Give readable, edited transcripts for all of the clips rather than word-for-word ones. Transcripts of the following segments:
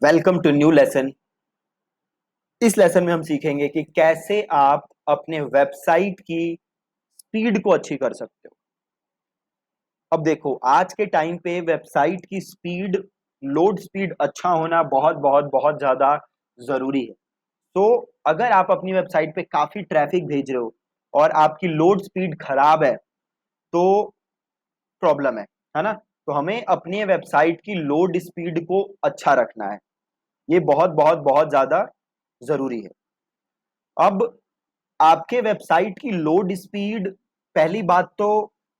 Welcome to new lesson. इस lesson में हम सीखेंगे कि कैसे आप अपने वेबसाइट की स्पीड को अच्छी कर सकते हो। अब देखो, आज के टाइम पे वेबसाइट की स्पीड, लोड स्पीड अच्छा होना बहुत बहुत बहुत ज्यादा जरूरी है। तो अगर आप अपनी वेबसाइट पे काफी ट्रैफिक भेज रहे हो और आपकी लोड स्पीड खराब है तो प्रॉब्लम है ना। तो हमें अपनी वेबसाइट की लोड स्पीड को अच्छा रखना है। ये बहुत बहुत बहुत ज्यादा जरूरी है। अब आपके वेबसाइट की लोड स्पीड, पहली बात तो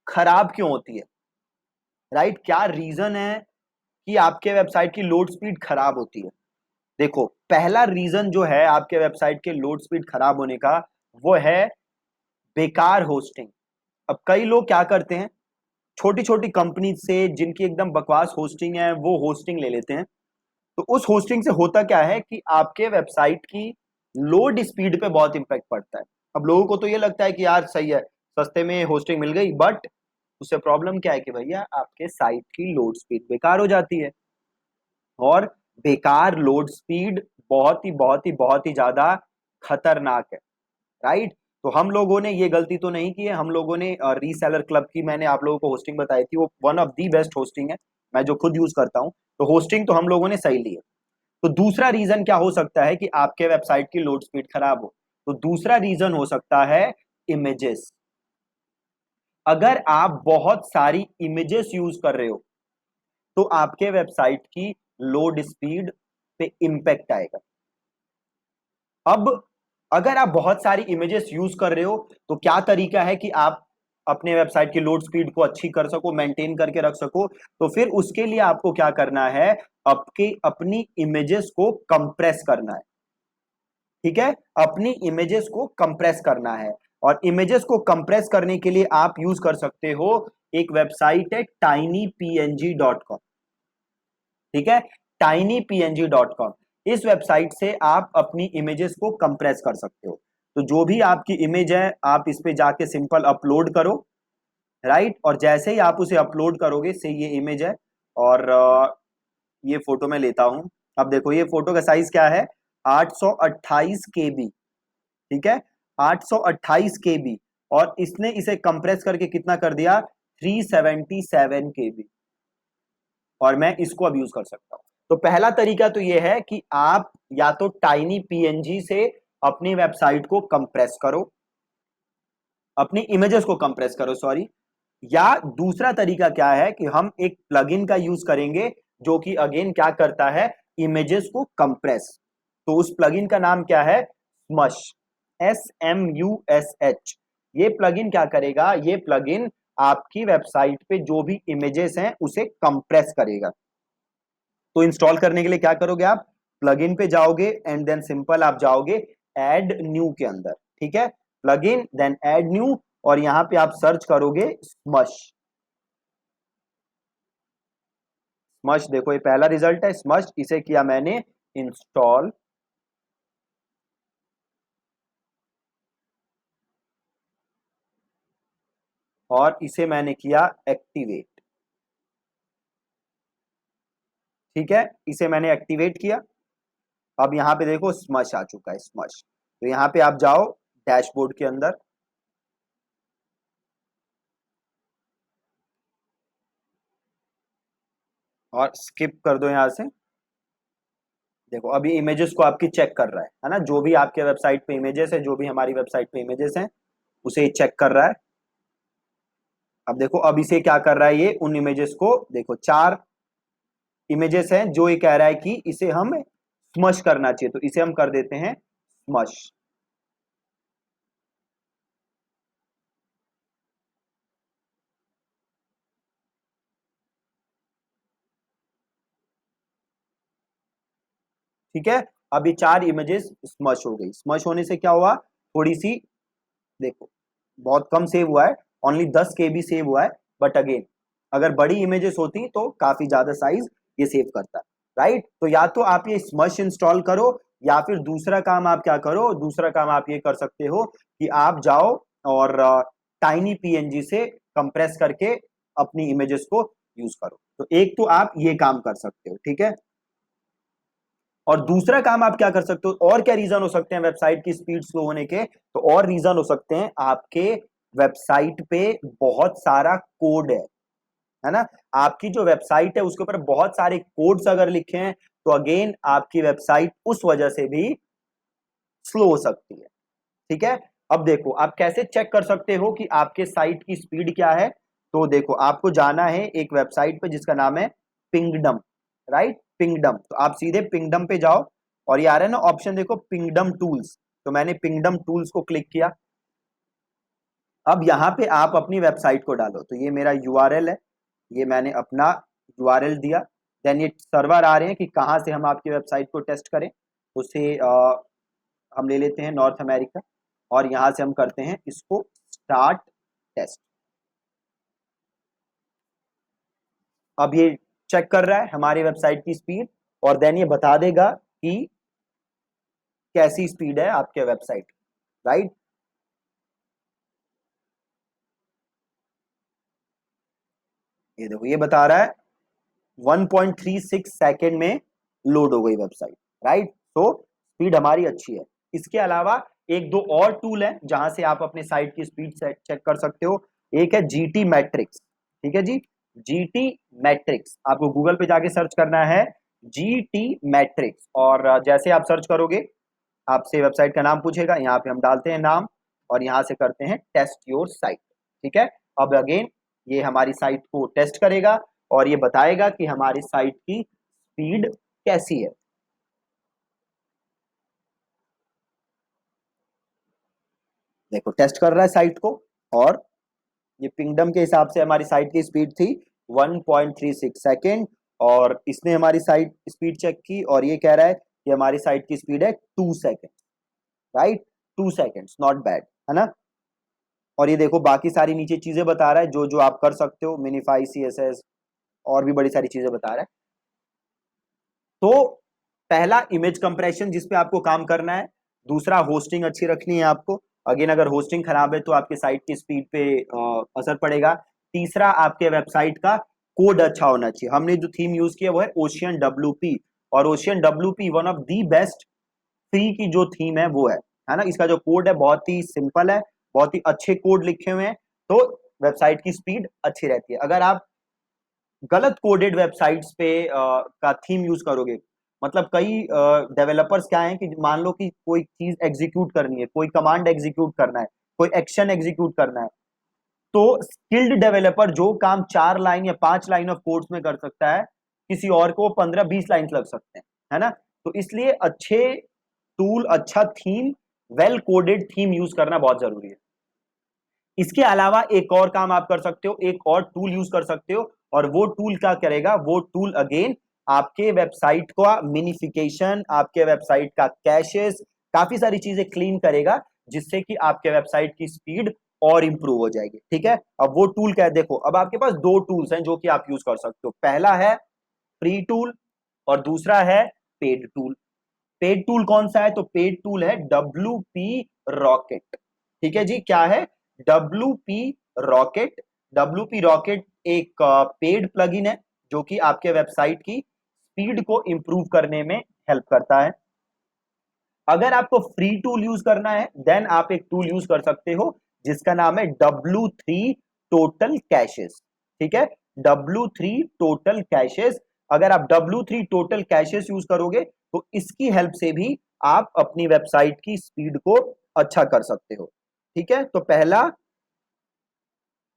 खराब क्यों होती है, राइट? क्या रीजन है कि आपके वेबसाइट की लोड स्पीड खराब होती है? देखो, पहला रीजन जो है आपके वेबसाइट के लोड स्पीड खराब होने का, वो है बेकार होस्टिंग। अब कई लोग क्या करते हैं, छोटी छोटी कंपनी से जिनकी एकदम बकवास होस्टिंग है वो होस्टिंग ले लेते हैं। तो उस होस्टिंग से होता क्या है कि आपके वेबसाइट की लोड स्पीड पे बहुत इंपैक्ट पड़ता है। अब लोगों को तो ये लगता है कि यार सही है, सस्ते में होस्टिंग मिल गई, बट उससे प्रॉब्लम क्या है कि भैया आपके साइट की लोड स्पीड बेकार हो जाती है। और बेकार लोड स्पीड बहुत ही ज्यादा खतरनाक है, राइट? तो हम लोगों ने ये गलती तो नहीं की है। हम लोगों ने रीसेलर क्लब की, मैंने आप लोगों को होस्टिंग बताई थी, वो one of the best hosting है, मैं जो खुद यूज करता हूं। तो होस्टिंग तो हम लोगों ने सही ली है। तो दूसरा रीजन क्या हो सकता है कि आपके वेबसाइट की लोड स्पीड खराब हो? तो दूसरा रीजन हो सकता है इमेजेस। अगर आप बहुत सारी इमेजेस यूज कर रहे हो तो आपके वेबसाइट की लोड स्पीड पे इंपैक्ट आएगा। अब अगर आप बहुत सारी इमेजेस यूज कर रहे हो तो क्या तरीका है कि आप अपने वेबसाइट की लोड स्पीड को अच्छी कर सको, मेंटेन करके रख सको? तो फिर उसके लिए आपको क्या करना है, आपके अपनी इमेजेस को कंप्रेस करना है। ठीक है, अपनी इमेजेस को कंप्रेस करना है। और इमेजेस को कंप्रेस करने के लिए आप यूज कर सकते हो, एक वेबसाइट है tinypng.com। ठीक है, tinypng.com। इस वेबसाइट से आप अपनी इमेजेस को कंप्रेस कर सकते हो। तो जो भी आपकी इमेज है आप इस पे जाके सिंपल अपलोड करो, राइट? और जैसे ही आप उसे अपलोड करोगे, से ये इमेज है और ये फोटो मैं लेता हूं। अब देखो, ये फोटो का साइज क्या है, 828 KB। ठीक है, 828 KB। और इसने इसे कंप्रेस करके कितना कर दिया, 377 KB। और मैं इसको अब यूज कर सकता हूं। तो पहला तरीका तो ये है कि आप या तो टाइनी पीएनजी से अपनी वेबसाइट को कंप्रेस करो, अपनी इमेजेस को कंप्रेस करो, सॉरी। या दूसरा तरीका क्या है कि हम एक प्लगइन का यूज करेंगे जो कि अगेन क्या करता है, इमेजेस को कंप्रेस। तो उस प्लगइन का नाम क्या है, स्मश, SMUSH। ये प्लगइन क्या करेगा, ये प्लगइन आपकी वेबसाइट पे जो भी इमेजेस हैं उसे कंप्रेस करेगा। तो इंस्टॉल करने के लिए क्या करोगे, आप प्लगइन पे जाओगे एंड देन सिंपल आप जाओगे ऐड न्यू के अंदर। ठीक है, प्लगइन देन ऐड न्यू, और यहां पे आप सर्च करोगे स्मश। स्मश, देखो ये पहला रिजल्ट है स्मश, इसे किया मैंने इंस्टॉल। और इसे मैंने किया एक्टिवेट। ठीक है, इसे मैंने एक्टिवेट किया। अब यहां पे देखो स्मश आ चुका है, स्मश। तो यहां पे आप जाओ डैशबोर्ड के अंदर, और स्किप कर दो यहां से। देखो अभी इमेजेस को आपकी चेक कर रहा है ना, जो भी आपके वेबसाइट पे इमेजेस है, जो भी हमारी वेबसाइट पे इमेजेस हैं उसे चेक कर रहा है। अब देखो, अब इसे क्या कर रहा है, ये उन इमेजेस को देखो, 4 इमेजेस हैं जो ये कह रहा है कि इसे हम स्मश करना चाहिए, तो इसे हम कर देते हैं स्मश। ठीक है, अभी 4 इमेजेस स्मश हो गई। स्मश होने से क्या हुआ, थोड़ी सी, देखो बहुत कम सेव हुआ है, ओनली 10 KB सेव हुआ है। बट अगेन, अगर बड़ी इमेजेस होती तो काफी ज्यादा साइज ये सेव करता, राइट? तो या तो आप ये स्मश इंस्टॉल करो, या फिर दूसरा काम आप क्या करो, दूसरा काम आप ये कर सकते हो कि आप जाओ और टाइनी पीएनजी से कंप्रेस करके अपनी इमेजेस को यूज करो। तो एक तो आप ये काम कर सकते हो, ठीक है। और दूसरा काम आप क्या कर सकते हो, और क्या रीजन हो सकते हैं वेबसाइट की स्पीड स्लो होने के, तो और रीजन हो सकते हैं आपके वेबसाइट पे बहुत सारा कोड है ना। आपकी जो वेबसाइट है उसके ऊपर बहुत सारे कोड्स अगर लिखे हैं तो अगेन आपकी वेबसाइट उस वजह से भी स्लो हो सकती है। ठीक है, अब देखो आप कैसे चेक कर सकते हो कि आपके साइट की स्पीड क्या है। तो देखो आपको जाना है एक वेबसाइट पे जिसका नाम है पिंगडम, राइट, पिंगडम। तो आप सीधे पिंगडम पे जाओ और ये आ रहा है ना ऑप्शन, देखो पिंगडम टूल्स। तो मैंने पिंगडम टूल्स को क्लिक किया। अब यहाँ पे आप अपनी वेबसाइट को डालो। तो ये मेरा यूआरएल है, ये मैंने अपना यूआरएल दिया। देन ये सर्वर आ रहे हैं कि कहाँ से हम आपकी वेबसाइट को टेस्ट करें। उसे हम ले लेते हैं नॉर्थ अमेरिका और यहां से हम करते हैं इसको स्टार्ट टेस्ट। अब ये चेक कर रहा है हमारी वेबसाइट की स्पीड और देन ये बता देगा कि कैसी स्पीड है आपके वेबसाइट, राइट। ये देखो ये बता रहा है 1.36 सेकेंड में लोड हो गई वेबसाइट, राइट। तो स्पीड हमारी अच्छी है। इसके अलावा एक दो और टूल है जहां से आप अपने साइट की स्पीड चेक कर सकते हो। एक है जीटी मैट्रिक्स, ठीक है जी, जीटी मैट्रिक्स। आपको गूगल पे जाके सर्च करना है जीटी मैट्रिक्स और जैसे आप सर्च करोगे आपसे वेबसाइट का नाम पूछेगा, यहाँ पे हम डालते हैं नाम और यहाँ से करते हैं टेस्ट योर साइट। ठीक है, अब अगेन ये हमारी साइट को टेस्ट करेगा और ये बताएगा कि हमारी साइट की स्पीड कैसी है। देखो टेस्ट कर रहा है साइट को और ये पिंगडम के हिसाब से हमारी साइट की स्पीड थी 1.36 सेकेंड और इसने हमारी साइट स्पीड चेक की और ये कह रहा है कि हमारी साइट की स्पीड है 2 second, right. 2 second not bad, है ना। और ये देखो बाकी सारी नीचे चीजें बता रहा है जो जो आप कर सकते हो, मिनिफाई सीएसएस और भी बड़ी सारी चीजें बता रहा है। तो पहला इमेज कंप्रेशन जिस पे आपको काम करना है, दूसरा होस्टिंग अच्छी रखनी है आपको। अगेन अगर होस्टिंग खराब है तो आपके साइट की स्पीड पे असर पड़ेगा। तीसरा आपके वेबसाइट का कोड अच्छा होना चाहिए। हमने जो थीम यूज किया वो है ओशियन डब्ल्यूपी और ocean WP one of the best free की जो थीम है वो है ना। इसका जो कोड है बहुत ही सिंपल है, बहुत ही अच्छे कोड लिखे हुए हैं, तो वेबसाइट की स्पीड अच्छी रहती है। अगर आप गलत कोडेड वेबसाइट्स पे का थीम यूज करोगे, मतलब कई डेवलपर्स क्या है कि मान लो कि कोई चीज एग्जीक्यूट करनी है, कोई कमांड एग्जीक्यूट करना है, कोई एक्शन एग्जीक्यूट करना है, तो स्किल्ड डेवलपर जो काम 4 लाइन या 5 लाइन ऑफ कोड्स में कर सकता है, किसी और को 15-20 लाइन लग सकते हैं, है ना। तो इसलिए अच्छे टूल, अच्छा theme, well coded theme use करना बहुत जरूरी है। इसके अलावा एक और काम आप कर सकते हो, एक और टूल यूज कर सकते हो और वो टूल क्या करेगा, वो टूल अगेन आपके वेबसाइट का मिनिफिकेशन, आपके वेबसाइट का कैशेस, काफी सारी चीजें क्लीन करेगा जिससे कि आपके वेबसाइट की स्पीड और इंप्रूव हो जाएगी। ठीक है, अब वो टूल क्या है, देखो अब आपके पास दो टूल्स हैं जो कि आप यूज कर सकते हो। पहला है फ्री टूल और दूसरा है पेड टूल। पेड टूल कौन सा है, तो पेड टूल है WP रॉकेट। ठीक है जी, क्या है, WP रॉकेट। WP रॉकेट एक पेड प्लगइन है जो कि आपके वेबसाइट की स्पीड को इंप्रूव करने में हेल्प करता है। अगर आपको फ्री टूल यूज करना है देन आप एक टूल यूज कर सकते हो जिसका नाम है W3 टोटल कैशेस। ठीक है, W3 टोटल कैशेस। अगर आप W3 टोटल कैशेस यूज करोगे तो इसकी हेल्प से भी आप अपनी वेबसाइट की स्पीड को अच्छा कर सकते हो। ठीक है, तो पहला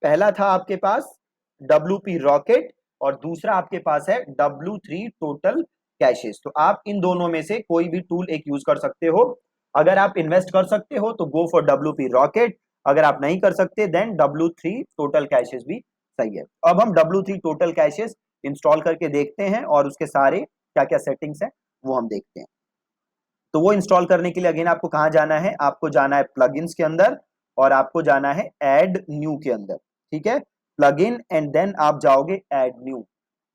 पहला था आपके पास WP रॉकेट और दूसरा आपके पास है W3 टोटल कैशेस। तो आप इन दोनों में से कोई भी टूल एक यूज कर सकते हो। अगर आप इन्वेस्ट कर सकते हो तो गो फॉर WP रॉकेट, अगर आप नहीं कर सकते देन W3 टोटल कैशेस भी सही है। अब हम W3 टोटल कैशेस इंस्टॉल करके देखते हैं और उसके सारे क्या क्या सेटिंग्स हैं वो हम देखते हैं। तो वो इंस्टॉल करने के लिए अगेन आपको कहां जाना है, आपको जाना है प्लगइन्स के अंदर और आपको जाना है ऐड न्यू के अंदर। ठीक है, प्लगइन एंड देन आप जाओगे ऐड न्यू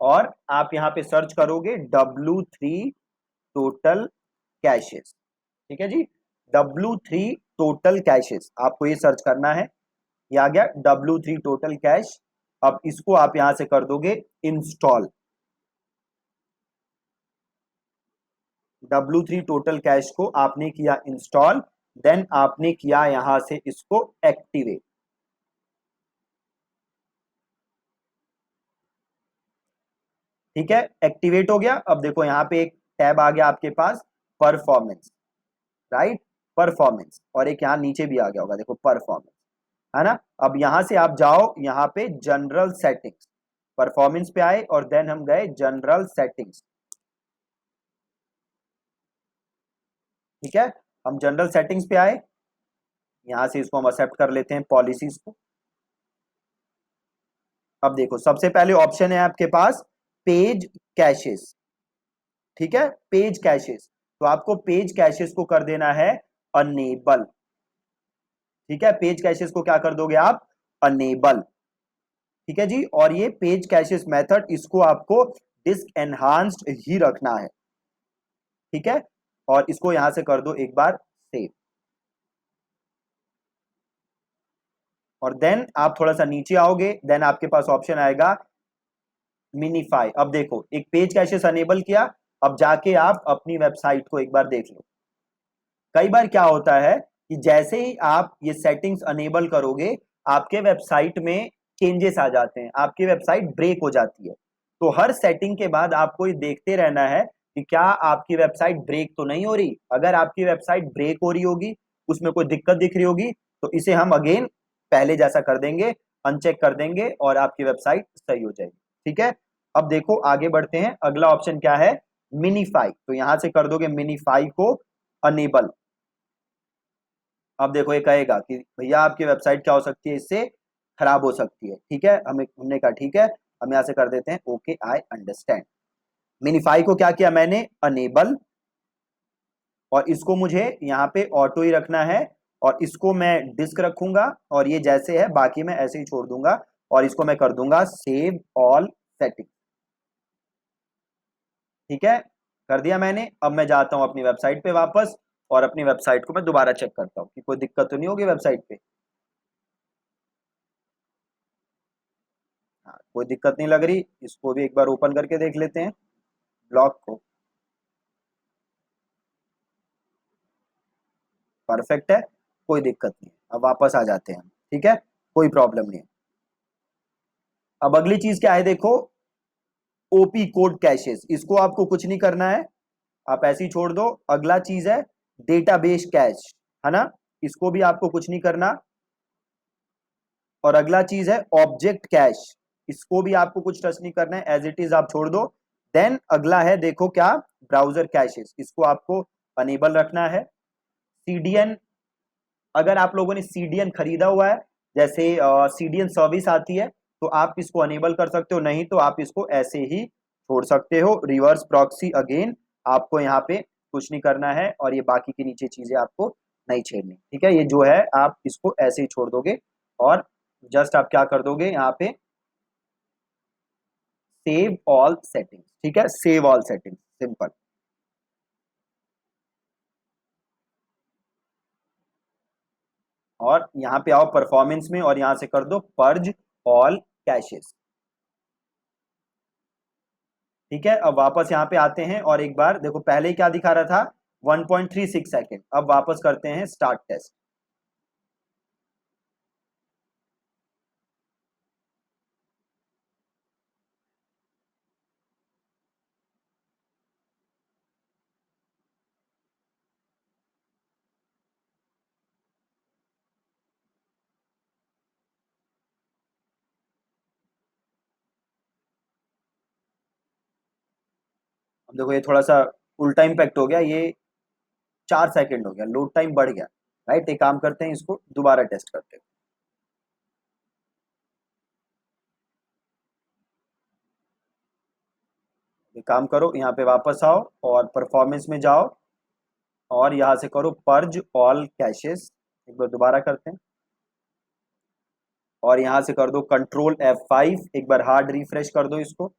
और आप यहां पे सर्च करोगे W3 टोटल कैशेस। ठीक है जी, W3 टोटल कैशेस आपको ये सर्च करना है। ये आ गया W3 टोटल कैश। अब इसको आप यहां से कर दोगे इंस्टॉल। W3 टोटल कैश को आपने किया इंस्टॉल, देन आपने किया यहां से इसको एक्टिवेट। ठीक है, एक्टिवेट हो गया। अब देखो यहाँ पे एक टैब आ गया आपके पास, परफॉर्मेंस, राइट, परफॉर्मेंस, और एक यहाँ नीचे भी आ गया होगा, देखो परफॉर्मेंस, है ना। अब यहां से आप जाओ यहाँ पे जनरल सेटिंग्स, परफॉर्मेंस पे आए और देन हम गए जनरल सेटिंग्स। ठीक है, हम जनरल सेटिंग्स पे आए, यहां से इसको हम एक्सेप्ट कर लेते हैं पॉलिसीज को। अब देखो सबसे पहले ऑप्शन है आपके पास पेज कैशेस। ठीक है, पेज कैशेस, तो आपको पेज कैशेस को कर देना है अनेबल। ठीक है, पेज कैशेस को क्या कर दोगे आप, अनेबल। ठीक है जी, और ये पेज कैशेस मेथड इसको आपको डिस्क एनहांस्ड ही रखना है। ठीक है, और इसको यहां से कर दो एक बार सेव, और देन आप थोड़ा सा नीचे आओगे, देन आपके पास ऑप्शन आएगा मिनीफाई। अब देखो एक पेज कैशेस अनेबल किया, अब जाके आप अपनी वेबसाइट को एक बार देख लो। कई बार क्या होता है कि जैसे ही आप ये सेटिंग्स अनेबल करोगे, आपके वेबसाइट में चेंजेस आ जाते हैं, आपकी वेबसाइट ब्रेक हो जाती है। तो हर सेटिंग के बाद आपको ये देखते रहना है कि क्या आपकी वेबसाइट ब्रेक तो नहीं हो रही। अगर आपकी वेबसाइट ब्रेक हो रही होगी, उसमें कोई दिक्कत दिख रही होगी, तो इसे हम अगेन पहले जैसा कर देंगे, अनचेक कर देंगे और आपकी वेबसाइट सही हो जाएगी। ठीक है, अब देखो आगे बढ़ते हैं, अगला ऑप्शन क्या है, मिनीफाई। तो यहां से कर दोगे मिनीफाई को अनेबल। अब देखो ये कहेगा कि भैया आपकी वेबसाइट क्या हो सकती है, इससे खराब हो सकती है। ठीक है, हमने कहा ठीक है, हम यहां से कर देते हैं ओके आई अंडरस्टैंड। मिनीफाई को क्या किया मैंने, अनेबल, और इसको मुझे यहाँ पे ऑटो ही रखना है, और इसको मैं डिस्क रखूंगा, और ये जैसे है बाकी मैं ऐसे ही छोड़ दूंगा, और इसको मैं कर दूंगा सेव ऑल सेटिंग। ठीक है, कर दिया मैंने। अब मैं जाता हूं अपनी वेबसाइट पे वापस, और अपनी वेबसाइट को मैं दोबारा चेक करता हूँ कि कोई दिक्कत तो नहीं होगी वेबसाइट पे। हाँ, कोई दिक्कत नहीं लग रही, इसको भी एक बार ओपन करके देख लेते हैं ब्लॉग को। परफेक्ट है, कोई दिक्कत नहीं है। अब वापस आ जाते हैं हम, ठीक है, कोई प्रॉब्लम नहीं है। अब अगली चीज क्या है देखो, ओपी कोड कैशेस, इसको आपको कुछ नहीं करना है, आप ऐसे ही छोड़ दो। अगला चीज है डेटाबेस कैश, है ना, इसको भी आपको कुछ नहीं करना। और अगला चीज है ऑब्जेक्ट कैश, इसको भी आपको कुछ टच नहीं करना है, एज इट इज आप छोड़ दो। देन अगला है देखो क्या, ब्राउजर कैशेस, इसको आपको अनेबल रखना है। सीडीएन, अगर आप लोगों ने सीडीएन खरीदा हुआ है, जैसे सीडीएन सर्विस आती है, तो आप इसको अनेबल कर सकते हो, नहीं तो आप इसको ऐसे ही छोड़ सकते हो। रिवर्स प्रॉक्सी अगेन आपको यहाँ पे कुछ नहीं करना है, और ये बाकी की नीचे चीजें आपको नहीं छेड़नी। ठीक है, ये जो है आप इसको ऐसे ही छोड़ दोगे, और जस्ट आप क्या कर दोगे यहाँ पे सेव ऑल सेटिंग्स। ठीक है, सेव ऑल सेटिंग्स, सिंपल। और यहाँ पे आओ परफॉर्मेंस में, और यहाँ से कर दो पर्ज ऑल कैशेस। ठीक है, अब वापस यहाँ पे आते हैं, और एक बार देखो पहले ही क्या दिखा रहा था, 1.36 सेकेंड। अब वापस करते हैं स्टार्ट टेस्ट। अब देखो ये थोड़ा सा उल्टा इम्पैक्ट हो गया, ये 4 सेकेंड हो गया, लोड टाइम बढ़ गया। राइट, एक काम करते हैं, इसको दोबारा टेस्ट करते हैं। एक काम करो, यहाँ पे वापस आओ और परफॉर्मेंस में जाओ, और यहाँ से करो पर्ज ऑल कैशेस। एक बार दोबारा करते हैं, और यहाँ से कर दो कंट्रोल F5, एक बार हार्ड रिफ्रेश कर दो इसको।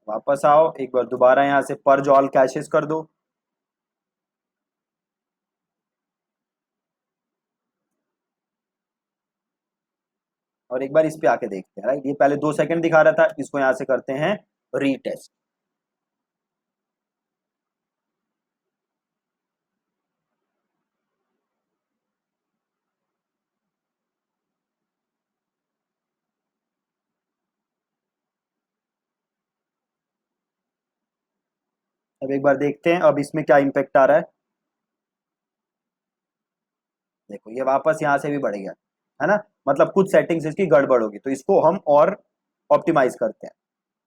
वापस आओ, एक बार दोबारा यहाँ से पर्ज ऑल कैशेस कर दो। और एक बार इस पे आके देखते हैं, राइट। ये पहले 2 सेकंड दिखा रहा था, इसको यहां से करते हैं रीटेस्ट। अब एक बार देखते हैं अब इसमें क्या इम्पेक्ट आ रहा है। देखो ये वापस यहाँ से भी बढ़ गया, है ना। मतलब कुछ सेटिंग्स इसकी गड़बड़ होगी, तो इसको हम और ऑप्टिमाइज करते हैं।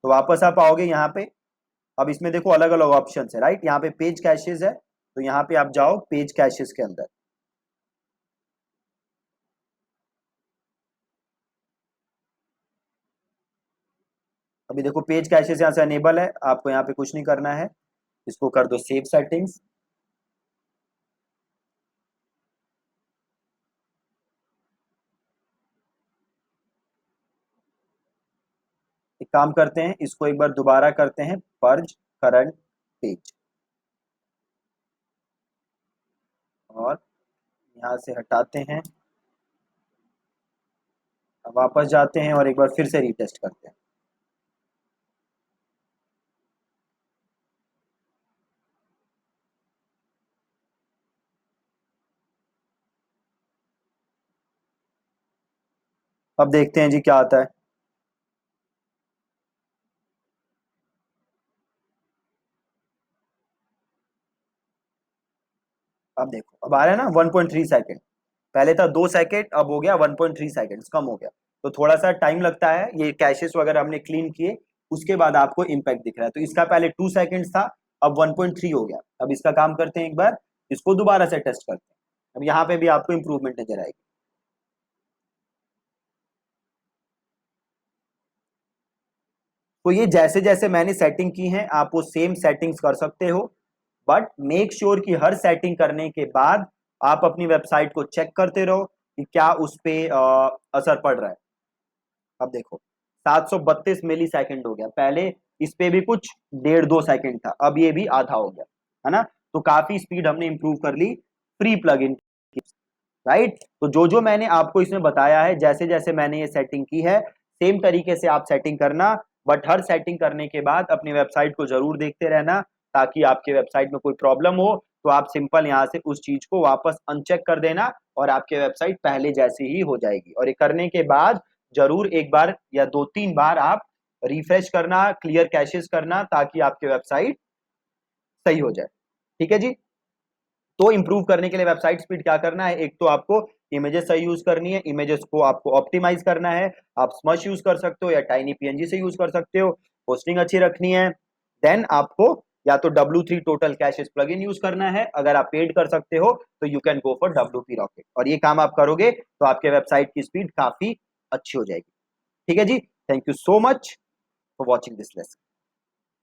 तो वापस आप आओगे यहाँ पे। अब इसमें देखो अलग अलग ऑप्शन है, राइट। यहाँ पे पेज कैशेज है, तो यहाँ पे आप जाओ पेज कैशेज के अंदर। अभी देखो पेज कैशेज यहाँ से अनेबल है, आपको यहाँ पे कुछ नहीं करना है, इसको कर दो सेव सेटिंग्स। एक काम करते हैं, इसको एक बार दोबारा करते हैं, पर्ज करंट पेज, और यहाँ से हटाते हैं। अब वापस जाते हैं और एक बार फिर से रीटेस्ट करते हैं। अब देखते हैं जी क्या आता है। अब देखो अब आ रहा है ना 1.3 सेकेंड। पहले था 2 सेकेंड, अब हो गया 1.3 सेकेंड, कम हो गया। तो थोड़ा सा टाइम लगता है, ये कैशेस वगैरह हमने क्लीन किए उसके बाद आपको इम्पैक्ट दिख रहा है। तो इसका पहले 2 सेकेंड था, अब 1.3 हो गया। अब इसका काम करते हैं, एक बार इसको दोबारा से टेस्ट करते हैं। अब यहाँ पे भी आपको इंप्रूवमेंट नजर आएगी। तो ये जैसे जैसे मैंने सेटिंग की है आप वो सेम सेटिंग्स कर सकते हो, बट मेक श्योर कि हर सेटिंग करने के बाद आप अपनी वेबसाइट को चेक करते रहो कि क्या उस पे असर पड़ रहा है। अब देखो 732 मिली सेकेंड हो गया, पहले इस पे भी कुछ 1.5-2 सेकेंड था, अब ये भी आधा हो गया, है ना। तो काफी स्पीड हमने इंप्रूव कर ली फ्री प्लगइन की, राइट। तो जो जो मैंने आपको इसमें बताया है, जैसे जैसे मैंने ये सेटिंग की है सेम तरीके से आप सेटिंग करना। बट हर सेटिंग करने के बाद अपनी वेबसाइट को जरूर देखते रहना, ताकि आपके वेबसाइट में कोई प्रॉब्लम हो तो आप सिंपल यहाँ से उस चीज को वापस अनचेक कर देना और आपके वेबसाइट पहले जैसी ही हो जाएगी। और ये करने के बाद जरूर एक बार या 2-3 बार आप रिफ्रेश करना, क्लियर कैशेस करना, ताकि आपके वेबसाइट सही हो जाए। ठीक है जी। तो इंप्रूव करने के लिए वेबसाइट स्पीड क्या करना है, एक तो आपको इमेजेस सही यूज करनी है, इमेजेस को आपको ऑप्टिमाइज करना है। आप स्मश यूज कर सकते हो या टाइनी पीएनजी से यूज कर सकते हो। होस्टिंग अच्छी रखनी है। देन आपको या तो W3 total caches plugin use करना है, अगर आप पेड कर सकते हो तो you can go for WP rocket, और ये काम आप करोगे तो आपके वेबसाइट की स्पीड काफी अच्छी हो जाएगी। ठीक है जी। Thank you so much for watching this lesson.